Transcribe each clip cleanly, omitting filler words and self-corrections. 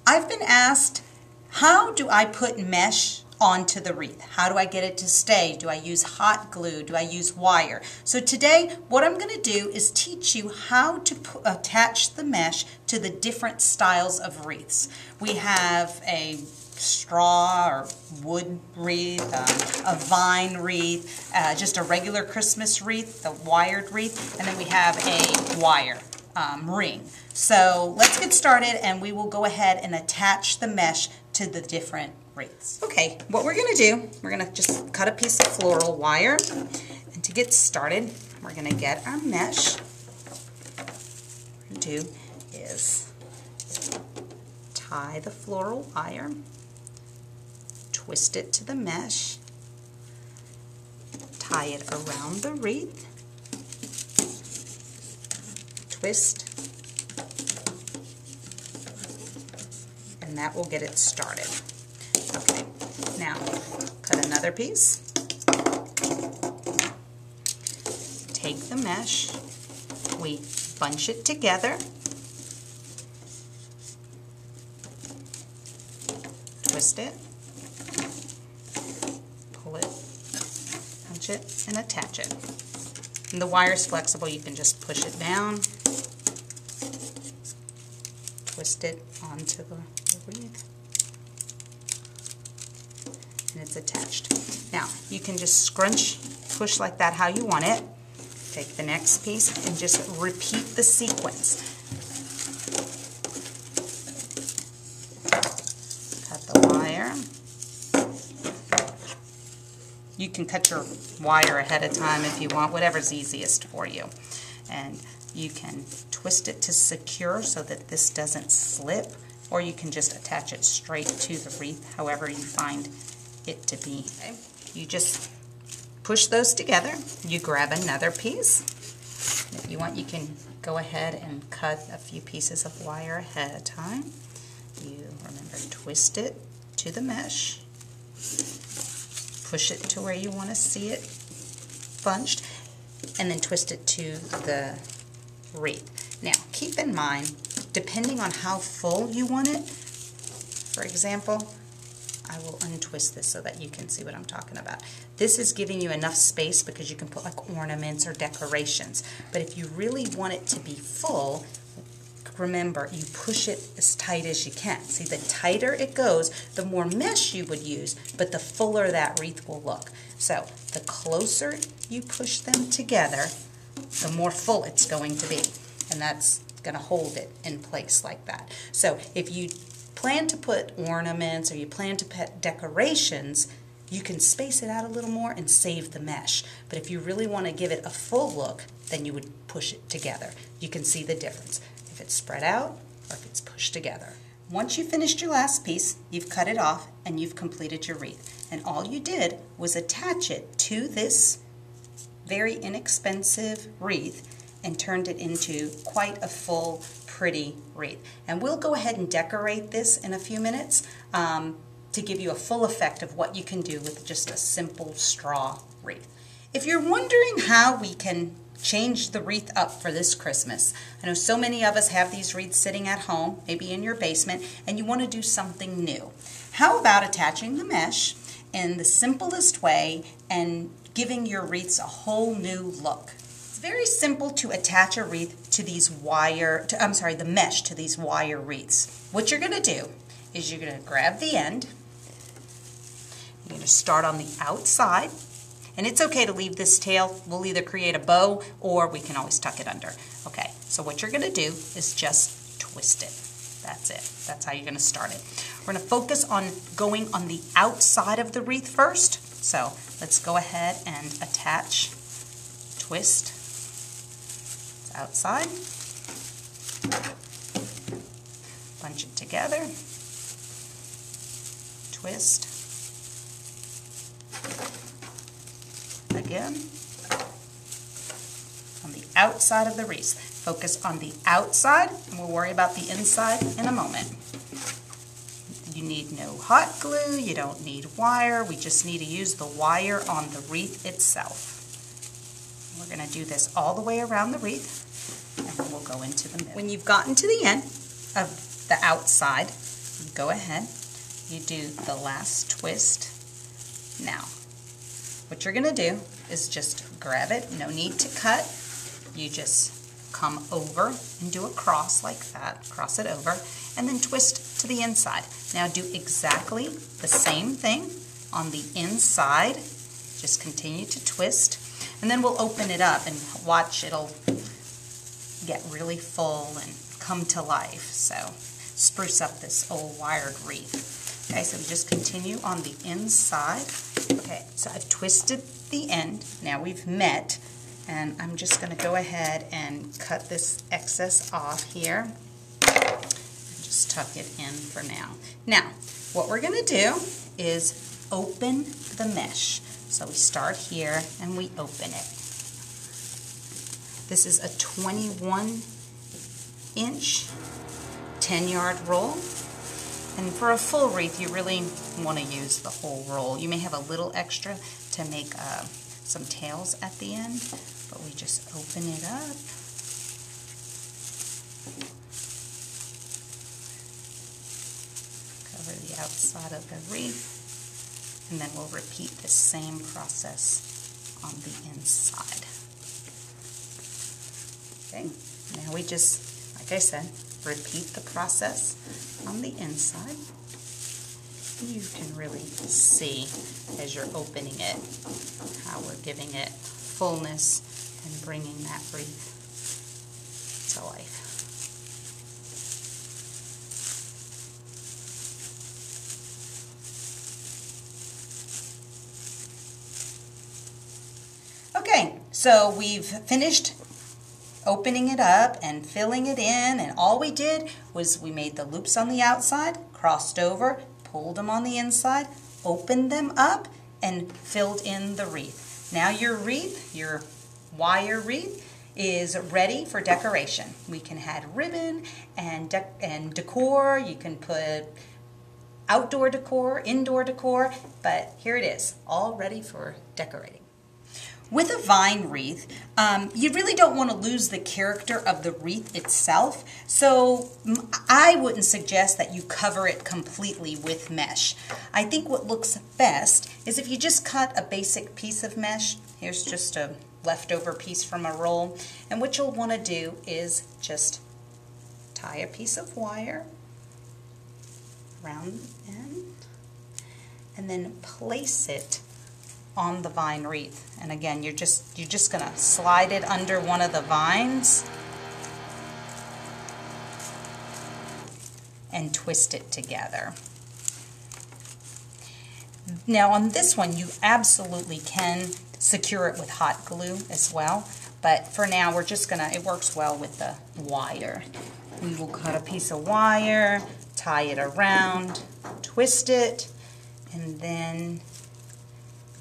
I've been asked, how do I put mesh onto the wreath? How do I get it to stay? Do I use hot glue? Do I use wire? So today what I'm going to do is teach you how to attach the mesh to the different styles of wreaths. We have a straw or wood wreath, a vine wreath, just a regular Christmas wreath, the wired wreath, and then we have a wire ring. So let's get started and we will go ahead and attach the mesh to the different wreaths. Okay, what we're going to do, we're going to just cut a piece of floral wire, and to get started we're going to get our mesh. What we're going to do is tie the floral wire, twist it to the mesh, tie it around the wreath, twist, and that will get it started. Okay, now cut another piece, take the mesh, we bunch it together, twist it, pull it, punch it, and attach it. And the wire is flexible, you can just push it down, twist it onto the wreath, and it's attached. Now you can just scrunch, push like that how you want it. Take the next piece and just repeat the sequence. Cut the wire. You can cut your wire ahead of time if you want, whatever's easiest for you. And you can twist it to secure so that this doesn't slip, or you can just attach it straight to the wreath, however you find it to be. Okay. You just push those together. You grab another piece. If you want, you can go ahead and cut a few pieces of wire ahead of time. You remember, twist it to the mesh, push it to where you want to see it bunched, and then twist it to the wreath. Now keep in mind, depending on how full you want it, for example, I will untwist this so that you can see what I'm talking about. This is giving you enough space because you can put like ornaments or decorations. But if you really want it to be full, remember, you push it as tight as you can. See, the tighter it goes, the more mesh you would use, but the fuller that wreath will look. So the closer you push them together, the more full it's going to be. And that's going to hold it in place like that. So if you plan to put ornaments or you plan to put decorations, you can space it out a little more and save the mesh. But if you really want to give it a full look, then you would push it together. You can see the difference if it's spread out or if it's pushed together. Once you finished your last piece, you've cut it off and you've completed your wreath. And all you did was attach it to this very inexpensive wreath and turned it into quite a full, pretty wreath. And we'll go ahead and decorate this in a few minutes to give you a full effect of what you can do with just a simple straw wreath. If you're wondering how we can change the wreath up for this Christmas, I know so many of us have these wreaths sitting at home, maybe in your basement, and you want to do something new. How about attaching the mesh in the simplest way and giving your wreaths a whole new look? It's very simple to attach a wreath to these the mesh to these wire wreaths. What you're going to do is you're going to grab the end. You're going to start on the outside, and it's okay to leave this tail. We'll either create a bow or we can always tuck it under. Okay, so what you're going to do is just twist it. That's it. That's how you're going to start it. We're going to focus on going on the outside of the wreath first. So let's go ahead and attach, twist, it's outside, bunch it together, twist, again, on the outside of the wreath. Focus on the outside, and we'll worry about the inside in a moment. You need no hot glue, you don't need wire, we just need to use the wire on the wreath itself. We're going to do this all the way around the wreath, and then we'll go into the middle. When you've gotten to the end of the outside, go ahead, you do the last twist. Now, what you're going to do is just grab it, no need to cut. You just come over and do a cross like that, cross it over, and then twist to the inside. Now do exactly the same thing on the inside. Just continue to twist, and then we'll open it up and watch, it'll get really full and come to life. So spruce up this old wired wreath. Okay, so we just continue on the inside. Okay, so I've twisted the end. Now we've met, and I'm just going to go ahead and cut this excess off here. Just tuck it in for now. Now, what we're going to do is open the mesh. So we start here and we open it. This is a 21-inch 10-yard roll. And for a full wreath, you really want to use the whole roll. You may have a little extra to make some tails at the end, but we just open it up. Cover the outside of the wreath, and then we'll repeat the same process on the inside. Okay, now we just, like I said, repeat the process on the inside. You can really see as you're opening it how we're giving it fullness and bringing that wreath to life. Okay, so we've finished opening it up and filling it in, and all we did was we made the loops on the outside, crossed over, pulled them on the inside, opened them up, and filled in the wreath. Now your wreath, your wire wreath, is ready for decoration. We can add ribbon and decor. You can put outdoor decor, indoor decor, but here it is, all ready for decorating. With a vine wreath, you really don't want to lose the character of the wreath itself, so I wouldn't suggest that you cover it completely with mesh. I think what looks best is if you just cut a basic piece of mesh. Here's just a leftover piece from a roll, and what you'll want to do is just tie a piece of wire around the end, and then place it on the vine wreath. And again, you're just going to slide it under one of the vines and twist it together. Now on this one, you absolutely can secure it with hot glue as well, but for now we're just gonna, it works well with the wire. We will cut a piece of wire, tie it around, twist it, and then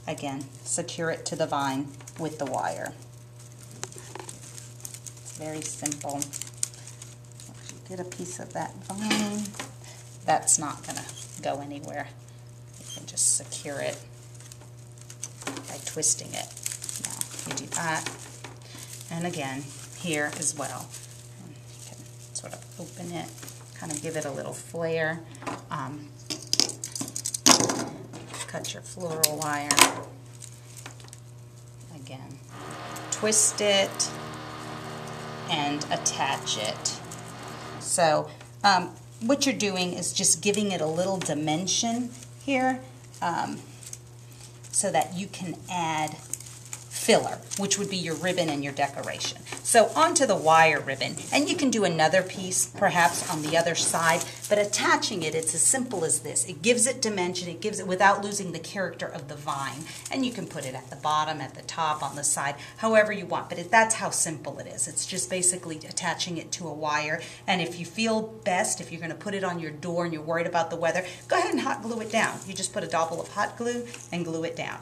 again, secure it to the vine with the wire. It's very simple. Get a piece of that vine. That's not going to go anywhere. You can just secure it by twisting it. Now, you do that. And again, here as well. And you can sort of open it, kind of give it a little flare. Cut your floral wire. Again, twist it and attach it. So what you're doing is just giving it a little dimension here so that you can add filler, which would be your ribbon and your decoration. So onto the wire ribbon, and you can do another piece perhaps on the other side, but attaching it, it's as simple as this. It gives it dimension, it gives it without losing the character of the vine, and you can put it at the bottom, at the top, on the side, however you want, but that's how simple it is. It's just basically attaching it to a wire, and if you feel best, if you're going to put it on your door and you're worried about the weather, go ahead and hot glue it down. You just put a dollop of hot glue and glue it down.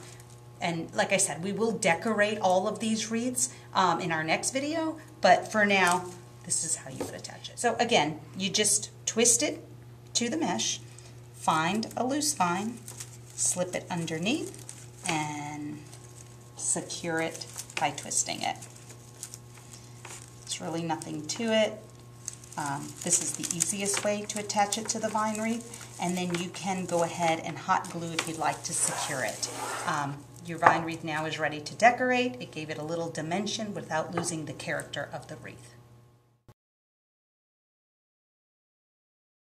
And like I said, we will decorate all of these wreaths in our next video, but for now, this is how you would attach it. So again, you just twist it to the mesh, find a loose vine, slip it underneath, and secure it by twisting it. It's really nothing to it. This is the easiest way to attach it to the vine wreath, and then you can go ahead and hot glue if you'd like to secure it. Your vine wreath now is ready to decorate. It gave it a little dimension without losing the character of the wreath.